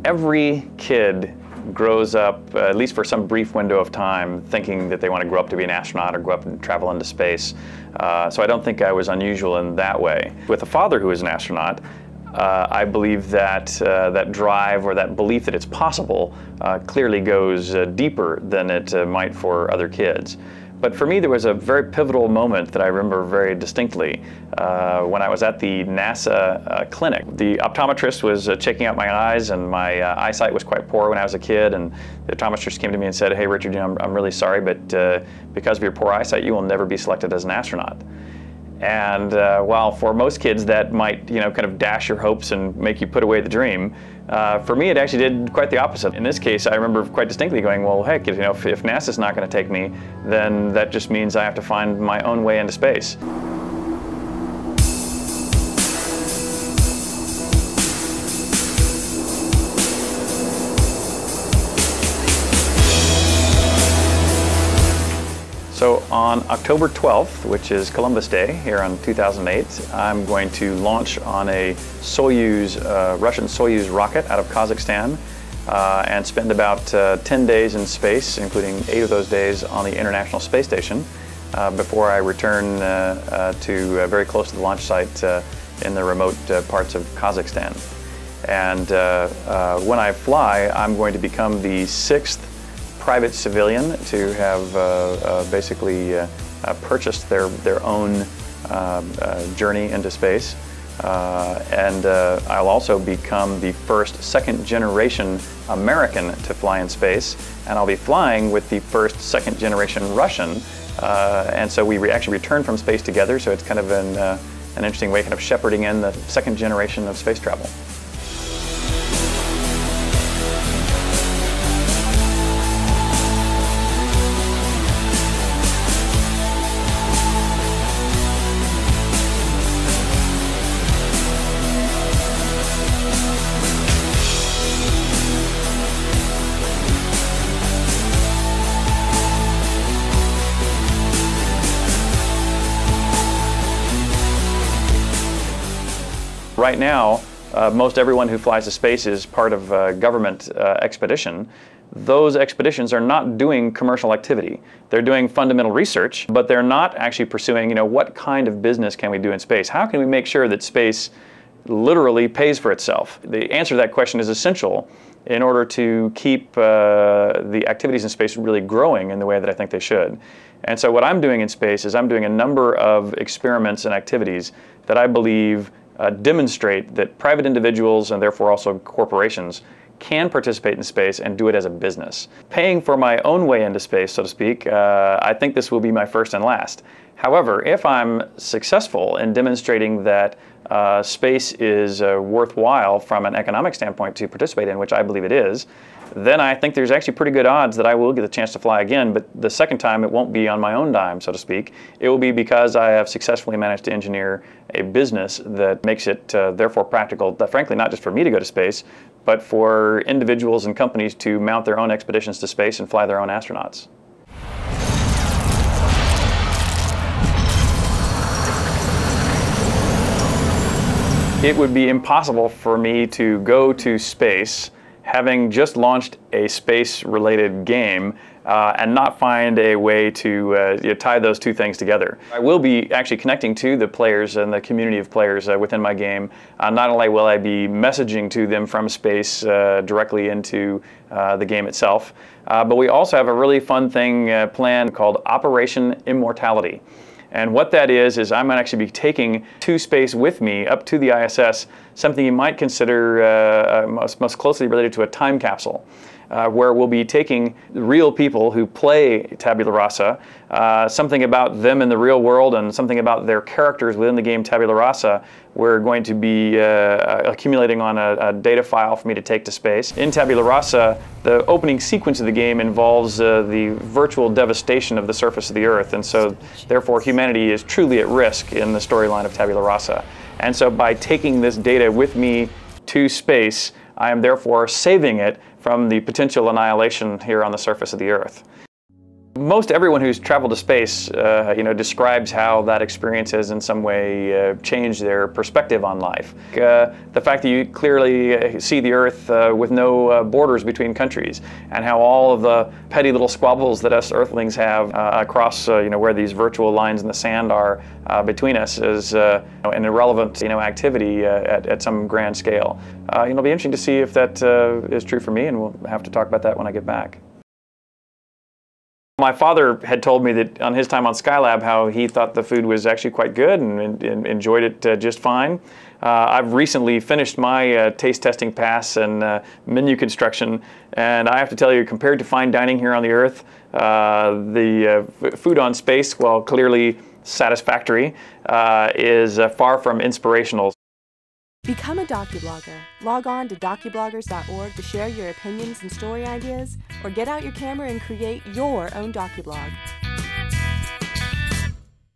Every kid grows up, at least for some brief window of time, thinking that they want to grow up to be an astronaut or grow up and travel into space. So I don't think I was unusual in that way. With a father who is an astronaut, I believe that that drive or that belief that it's possible clearly goes deeper than it might for other kids. But for me, there was a very pivotal moment that I remember very distinctly when I was at the NASA clinic. The optometrist was checking out my eyes, and my eyesight was quite poor when I was a kid. And the optometrist came to me and said, "Hey, Richard, I'm really sorry, but because of your poor eyesight, you will never be selected as an astronaut." And while for most kids that might, kind of dash your hopes and make you put away the dream, for me it actually did quite the opposite. In this case, I remember quite distinctly going, well, heck, if NASA's not going to take me, then that just means I have to find my own way into space. So on October 12th, which is Columbus Day here in 2008, I'm going to launch on a Soyuz, Russian Soyuz rocket out of Kazakhstan and spend about 10 days in space, including 8 of those days on the International Space Station, before I return to very close to the launch site in the remote parts of Kazakhstan. And when I fly, I'm going to become the 6th private civilian to have basically purchased their own journey into space. And I'll also become the first second-generation American to fly in space, and I'll be flying with the first second-generation Russian. And so we actually return from space together, so it's kind of an interesting way kind of shepherding in the second generation of space travel. Right now, most everyone who flies to space is part of a government expedition. Those expeditions are not doing commercial activity. They're doing fundamental research, but they're not actually pursuing, what kind of business can we do in space? How can we make sure that space literally pays for itself? The answer to that question is essential in order to keep the activities in space really growing in the way that I think they should. And so what I'm doing in space is I'm doing a number of experiments and activities that I believe demonstrate that private individuals, and therefore also corporations, can participate in space and do it as a business. Paying for my own way into space, so to speak, I think this will be my first and last. However, if I'm successful in demonstrating that space is worthwhile from an economic standpoint to participate in, which I believe it is, then I think there's actually pretty good odds that I will get the chance to fly again, but the second time it won't be on my own dime, so to speak. It will be because I have successfully managed to engineer a business that makes it therefore practical, frankly, not just for me to go to space, but for individuals and companies to mount their own expeditions to space and fly their own astronauts. It would be impossible for me to go to space having just launched a space-related game and not find a way to tie those two things together. I will be actually connecting to the players and the community of players within my game. Not only will I be messaging to them from space directly into the game itself, but we also have a really fun thing planned called Operation Immortality. And what that is I'm going to actually be taking to space with me up to the ISS, something you might consider most closely related to a time capsule, where we'll be taking real people who play Tabula Rasa, something about them in the real world and something about their characters within the game Tabula Rasa. We're going to be accumulating on a data file for me to take to space. In Tabula Rasa, the opening sequence of the game involves the virtual devastation of the surface of the Earth, and so therefore humanity is truly at risk in the storyline of Tabula Rasa. And so by taking this data with me to space, I am therefore saving it from the potential annihilation here on the surface of the Earth. Most everyone who's traveled to space, describes how that experience has in some way changed their perspective on life. The fact that you clearly see the Earth with no borders between countries, and how all of the petty little squabbles that us Earthlings have across, where these virtual lines in the sand are between us is an irrelevant, activity at some grand scale. It'll be interesting to see if that is true for me, and we'll have to talk about that when I get back. My father had told me that on his time on Skylab how he thought the food was actually quite good and enjoyed it just fine. I've recently finished my taste testing pass and menu construction, and I have to tell you, compared to fine dining here on the Earth, the food on space, while clearly satisfactory, is far from inspirational. Become a docublogger. Log on to docubloggers.org to share your opinions and story ideas, or get out your camera and create your own docublog.